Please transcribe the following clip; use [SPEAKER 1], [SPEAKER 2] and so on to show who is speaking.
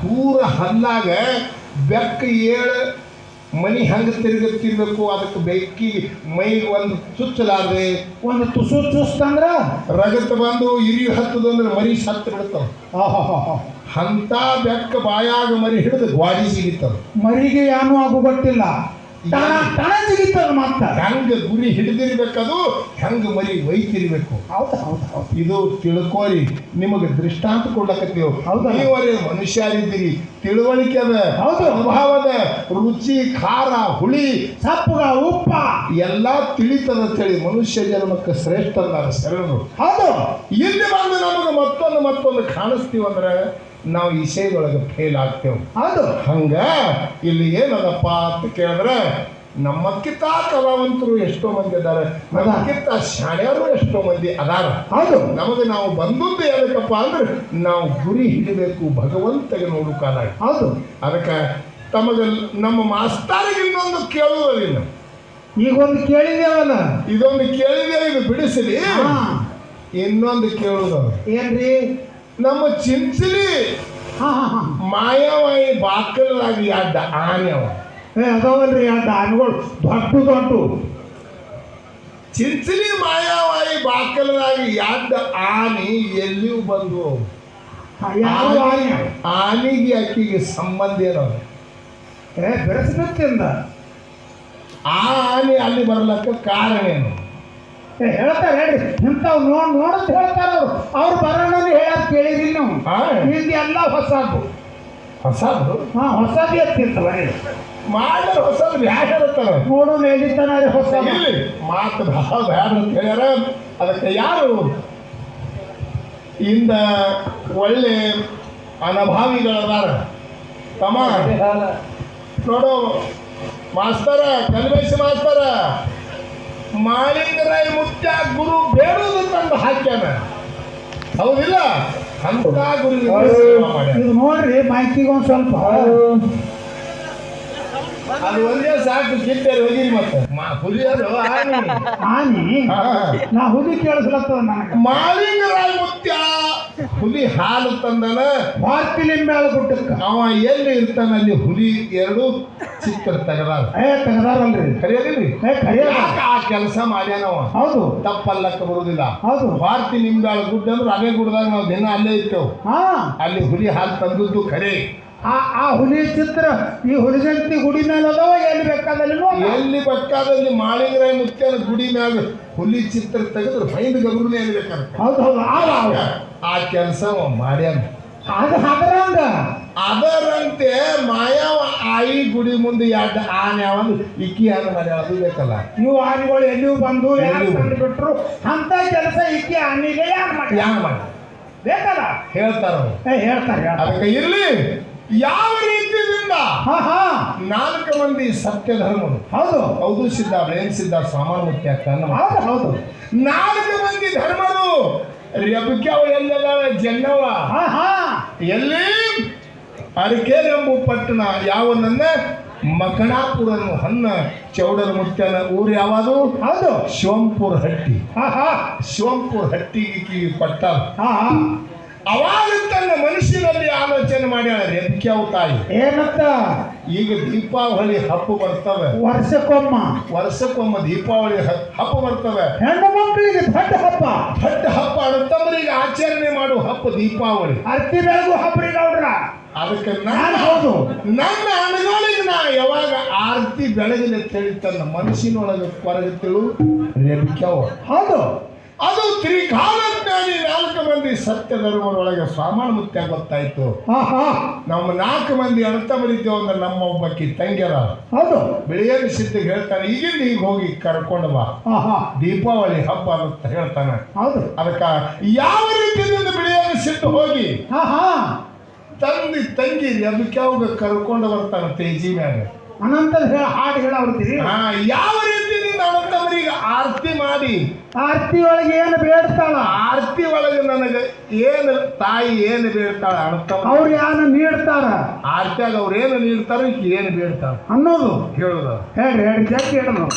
[SPEAKER 1] ಕೂರ ಹಲ್ಲಾಗ ಬೆಕ್ಕ ಏಳು ಮನಿ ಹಂಗೆ ತಿರುಗುತ್ತಿರ್ಬೇಕು. ಅದಕ್ಕೆ ಬೆಕ್ಕಿ ಮೈ ಒಂದು ಚುಚ್ಚಲಾರ್ದೆ
[SPEAKER 2] ಒಂದು ತುಸು ಚುಸ್ತಂದ್ರ
[SPEAKER 1] ರಗತ್ ಬಂದು ಇರಿ ಹತ್ತದು ಅಂದ್ರೆ ಮರಿ ಸತ್ತು ಬಿಡ್ತಾವ. ಅಂತ ಬೆಕ್ಕ ಬಾಯಾಗ ಮರಿ ಹಿಡಿದು ಗ್ವಾಡಿ ಸಿಗಿತಾವ.
[SPEAKER 2] ಮರಿಗೆ ಏನೂ ಆಗು ಗೊತ್ತಿಲ್ಲ, ತಣ ಸಿಗಿತದ. ಮತ್ತ
[SPEAKER 1] ಹೆಂಗ ಗುರಿ ಹಿಡಿದಿರ್ಬೇಕದು, ಹೆಂಗ ಮರಿ ಒಯ್ತಿರ್ಬೇಕು.
[SPEAKER 2] ಹೌದು ಹೌದು ಹೌದು,
[SPEAKER 1] ಇದು ತಿಳ್ಕೋರಿ. ನಿಮಗೆ ದೃಷ್ಟಾಂತ ಕೊಡ್ಲಕತ್ತೀವಿ.
[SPEAKER 2] ಹೌದು,
[SPEAKER 1] ನೀವರೇ ಮನುಷ್ಯರಿದ್ದೀರಿ, ತಿಳುವಳಿಕೆ ಅದ,
[SPEAKER 2] ಹೌದು,
[SPEAKER 1] ಅನುಭವದ, ರುಚಿ, ಖಾರ, ಹುಳಿ,
[SPEAKER 2] ಸಪ್ಪಗ, ಉಪ್ಪ
[SPEAKER 1] ಎಲ್ಲ ತಿಳಿತದ ಹೇಳಿ ಮನುಷ್ಯ ಜನ್ಮಕ್ಕೆ ಶ್ರೇಷ್ಠ ಶರಣರು.
[SPEAKER 2] ಹೌದು,
[SPEAKER 1] ಇಲ್ಲಿ ಬಂದು ನಮಗೆ ಮತ್ತೊಂದು ಕಾಣಿಸ್ತೀವಂದ್ರೆ ನಾವು ವಿಷಯದೊಳಗೆ ಫೇಲ್ ಆಗ್ತೇವೆ.
[SPEAKER 2] ಹೌದು,
[SPEAKER 1] ಹಂಗ ಇಲ್ಲಿ ಏನದಪ್ಪ ಅಂತ ಕೇಳಿದ್ರೆ ನಮ್ಮಕ್ಕಿಂತ ಕಲಾವಂತರು ಎಷ್ಟೋ ಮಂದಿ ಅದಾರ, ನಮ್ಮಕ್ಕಿಂತ ಶಾಣ್ಯರು ಎಷ್ಟೋ ಮಂದಿ ಅದಾರ.
[SPEAKER 2] ಹೌದು,
[SPEAKER 1] ನಮಗೆ ನಾವು ಬಂದದ್ದು ಏನಕ್ಕಪ್ಪ ಅಂದ್ರೆ ನಾವು ಗುರಿ ಹಿಡಿಬೇಕು, ಭಗವಂತಗೆ ನೋಡು ಕಾಲ.
[SPEAKER 2] ಹೌದು,
[SPEAKER 1] ಅದಕ್ಕೆ ತಮಗೆ ನಮ್ಮ ಮಾಸ್ತರಿಗೆ ಇನ್ನೊಂದು ಕೇಳುವುದಿಲ್ಲ.
[SPEAKER 2] ಈಗ ಒಂದು ಕೇಳಿದೇವಲ್ಲ,
[SPEAKER 1] ಇದೊಂದು ಕೇಳಿದೆ, ಇದು ಬಿಡಿಸಲಿ. ಇನ್ನೊಂದು ಕೇಳುದು
[SPEAKER 2] ಏನ್ರಿ?
[SPEAKER 1] ನಮ್ಮ ಚಿಂಚಲಿ ಮಾಯವಾಯಿ ಬಾಕಲಾಗಿ ಅಡ್ಡ ಆನೆವ
[SPEAKER 2] ಅದಾವಲ್ರಿ ಆ ಆನೆಗಳು ದೊಡ್ಡ
[SPEAKER 1] ಚಿಂಚಲಿ ಮಾಯವಾಯಿ ಬಾಕಲಾಗಿ ಅಡ್ಡ ಆನೆ ಎಲ್ಲಿಯೂ ಬಂದು ಆನೆಗೆ ಅಕ್ಕಿಗೆ ಸಂಬಂಧ ಏನೋ
[SPEAKER 2] ಬೆಳೆಸಬೇಕಿಂದ
[SPEAKER 1] ಆ ಆನೆ ಅಲ್ಲಿ ಬರ್ಲಕ್ಕ ಕಾರಣ ಏನು
[SPEAKER 2] ಹೇಳ್ತಾರೆ ಹೇಳ್ರಿ. ಇಂಥವು ನೋಡತ್ ಹೇಳ್ತಾರ ಅವ್ರು ಬರೋಣ ಹೇಳಕ್ ಕೇಳಿದ್ರಿ ನೀವು. ಹಿಂದೆ ಎಲ್ಲ ಹೊಸದು ಹೊಸದು ಎತ್ತಿರ್ತಾವ
[SPEAKER 1] ಮಾಡಿದ್ರೆ ಹೊಸದು ಬ್ಯಾಡ ಇರ್ತಾರ.
[SPEAKER 2] ನೋಡೋಣ ಎಲ್ಲಿತ್ತಾನ ಹೊಸ
[SPEAKER 1] ಮಾತು ಬಹಳ ಬ್ಯಾಡ ಅಂತ ಹೇಳ್ಯಾರ. ಅದಕ್ಕೆ ಯಾರು ಇಂದ ಒಳ್ಳೆ ಅನುಭಾವಿಗಳದಾರ ತಮ್ಮ ನೋಡು ಮಾಸ್ತರ, ಕಲ್ಮೇಶ್ ಮಾಸ್ತರ, ಮಾಳಿಂಗರಾಯ ಮುತ್ಯ ಗುರು ಬೇಡುವುದು ತಂದು ಹಾಕ್ಯಾನ. ಹೌದಿಲ್ಲ? ಅಂತ ಗುರು
[SPEAKER 2] ಇದು ನೋಡ್ರಿ ಮೈಕಿಗೆ ಒಂದು ಸ್ವಲ್ಪ
[SPEAKER 1] ಅದು ಒಂದೇ ಸಾಕು. ಕಿತ್ತೇರಿ ಹೋಗಿರಿ ಮತ್ತೆ ಹುಲಿಯರು
[SPEAKER 2] ಆನಿ ನಾ ಹುಲಿ ಕೇಳಿಸ್ಲತ್ತದ ನನಗೆ.
[SPEAKER 1] ಮಾಳಿಂಗರಾಯ ಮುತ್ಯ ಹುಲಿ ಹಾಲು ತಂದನ
[SPEAKER 2] ಭಾರತಿಲಿಂಬೆಳ ಗುಡ್ಡಕ್ಕೆ.
[SPEAKER 1] ಅವ ಎಲ್ಲಿ ಇರ್ತಾನ ಅಲ್ಲಿ ಹುಲಿ ಎರಡು ಚಿತ್ರ
[SPEAKER 2] ತೆಗದಾರಲ್ರಿ
[SPEAKER 1] ಕರಿಯದಿಲ್ರಿ. ಆ ಕೆಲಸ ಮಾಡ್ಯಾನವ. ಹೌದು, ತಪ್ಪಲ್ಲಕ್ಕ ಬರುವುದಿಲ್ಲ. ಹೌದು, ಭಾರತಿ ನಿಂಬೆಳ ಗುಡ್ಡ ಅಂದ್ರೆ ಅದೇ ಗುಡ್ಡದಾಗ ನಾವು ದಿನ ಅಲ್ಲೇ ಇರ್ತೇವೆ. ಅಲ್ಲಿ ಹುಲಿ ಹಾಲು ತಂದದ್ದು ಖರೆ.
[SPEAKER 2] ಆ ಹುಲಿ ಚಿತ್ರ ಈ ಹುಲಿಗಂತಿ ಗುಡಿ ಮೇಲೆ ಅದಾವ. ಎಲ್ಲಿ
[SPEAKER 1] ಬೇಕಾದಲ್ಲಿ ಮಾಳಿಂಗರಾಯ ಮುತ್ಯನ ಗುಡಿ ಮ್ಯಾಗ ಹುಲಿ ಚಿತ್ರ ತೆಗೆದ್ರೆ ಮೈಂಡ್ ಗಬ್ರನೇ ಬೇಕಾದ್ರೆ.
[SPEAKER 2] ಹೌದು,
[SPEAKER 1] ಆ ಕೆಲಸ ಮಾಡ್ಯಾನ. ಅದರಂತೆ ಮಾಯಾವ ಆಯಿ ಗುಡಿ ಮುಂದೆ ಎರಡು ಆನೆ ಒಂದು ಇಕ್ಕಿ ಆನೆ ಮಾಡ್ಯಾಳ. ಅದು ಬೇಕಲ್ಲ.
[SPEAKER 2] ಇವು ಆನೆಗಳು ಎಲ್ಲಿಯೂ ಬಂದು ಬಿಟ್ರು ಅಂತ ಕೆಲಸ ಇಕ್ಕಿ ಆನೆಗೆ ಯಾರು ಮಾಡಿ ಬೇಕಲ್ಲ
[SPEAKER 1] ಹೇಳ್ತಾರ. ಅದಕ್ಕೆ ಇರ್ಲಿ. ಯಾವ ರೀತಿಯಿಂದ 4 ಮಂದಿ ಸತ್ಯ ಧರ್ಮರು. ಹೌದು ಸಿದ್ಧಾರ್ಥ ಏನ್ ಸಿದ್ಧಾರ್ಥ ಸಾಮಾನ್ಯ ಮುಖ್ಯ. ಹೌದು, 4 ಮಂದಿ ಧರ್ಮರು ರೆಬಕ್ಯಾವ ಎಲ್ಲದಾವ ಜನ್ನವ ಎಲ್ಲಿ ಅರಕೇರೆಂಬು ಪಟ್ಟಣ ಯಾವನ್ನ ಮಕಣಾಪುರನು ಹನ್ನ ಚೌಡರ ಮುತ್ಯನ ಊರು ಯಾವುದು? ಹೌದು, ಶಿವಂಪುರ ಹಟ್ಟಿ. ಶಿವಂಪುರ ಹಟ್ಟಿಗೆ ಪಟ್ಟ. ಅವಾಗ ತನ್ನ ಮನಸ್ಸಿನಲ್ಲಿ ಆಲೋಚನೆ ಮಾಡ್ಯಾಳ ರೆಬಕ್ಯಾವ ತಾಯಿ. ಏನಂತ? ಈಗ ದೀಪಾವಳಿ ಹಬ್ಬ ಬರ್ತವೆ, ವರ್ಷಕ್ಕೊಮ್ಮ ದೀಪಾವಳಿ ಹಬ್ಬ ಬರ್ತವೆ.
[SPEAKER 2] ಹೆಣ್ಣು ಮಕ್ಕಳಿಗೆ ದೊಡ್ಡ ಹಬ್ಬ
[SPEAKER 1] ಅಣ್ಣತಮ್ಮರಿಗೆ ಆಚರಣೆ ಮಾಡುವ ಹಬ್ಬ ದೀಪಾವಳಿ.
[SPEAKER 2] ಅರ್ತಿ ಬೆಳಗು ಹಬ್ಬರಿ ಗೌಡ್ರ.
[SPEAKER 1] ಅದಕ್ಕೆ ನನ್ನ ಅಣ್ಣಗಳಿಗೆ ನಾ ಯಾವಾಗ ಆರತಿ ಬೆಳಗಿನ ತಿಳಿ ತನ್ನ ಮನಸ್ಸಿನೊಳಗೆ ಕೊರಗೆ ತಿಳು ರೆಬಕ್ಯಾವ. ಹೌದು, ಅದು ತ್ರಿಕಾಲಜ್ಞಾನಿ 4 ಮಂದಿ ಸತ್ಯ ಧರ್ಮದೊಳಗೆ ಸಾಮಾನ್ಯ ಮುತ್ಯ ಗೊತ್ತಾಯ್ತು. ನಮ್ಮ 4 ಮಂದಿ ಅಣ್ಣತಮ್ಮರಿದ್ದೇವೆ ಅಂದ್ರೆ ನಮ್ಮ ಒಬ್ಬಕ್ಕಿ ತಂಗ್ಯರ. ಹೌದು, ಬಿಳಿಯರಿ ಸಿದ್ಧಿಗೆ ಹೇಳ್ತಾನೆ, ಈಗಿಂದ ಈಗ ಹೋಗಿ ಕರ್ಕೊಂಡು ಬಾ, ದೀಪಾವಳಿ ಹಬ್ಬ ಅಂತ ಹೇಳ್ತಾನೆ. ಹೌದು, ಅದಕ್ಕ ಯಾವ ರೀತಿಯಿಂದ ಬಿಳಿಯರಿ ಸಿದ್ದು ಹೋಗಿ ತಂಗಿ ಅದಕ್ಕೆ ಅವಾಗ ಕರ್ಕೊಂಡು ಬರ್ತಾನೆ ತೇಜಿ ಮ್ಯಾಗ.
[SPEAKER 2] ಅನಂತ ಹಾಡು ಹೇಳವ್ರಿ.
[SPEAKER 1] ಯಾವ ರೀತಿಯಿಂದ ಅಣ್ಣತಮ್ಮರಿಗೆ ಆರತಿ ಮಾಡಿ
[SPEAKER 2] ಆರತಿ ಒಳಗೆ ಏನು ಬೇಡ್ತಾಳ?
[SPEAKER 1] ಆರತಿ ಒಳಗೆ ನನಗೆ ಏನು ತಾಯಿ ಏನು ಬೇಡ್ತಾಳ? ಅಣ್ಣತಮ್ಮ
[SPEAKER 2] ಅವ್ರು ಏನು ನೀಡ್ತಾರ?
[SPEAKER 1] ಆರತಿಯಾಗ ಅವ್ರು ಏನು ನೀಡ್ತಾರ, ಏನು ಬೇಡ್ತಾರ
[SPEAKER 2] ಅನ್ನೋದು
[SPEAKER 1] ಹೇಳುದ.
[SPEAKER 2] ಹೇಳ್ರಿ, ಜಗ್ಗಿ ಹೇಳೋದು.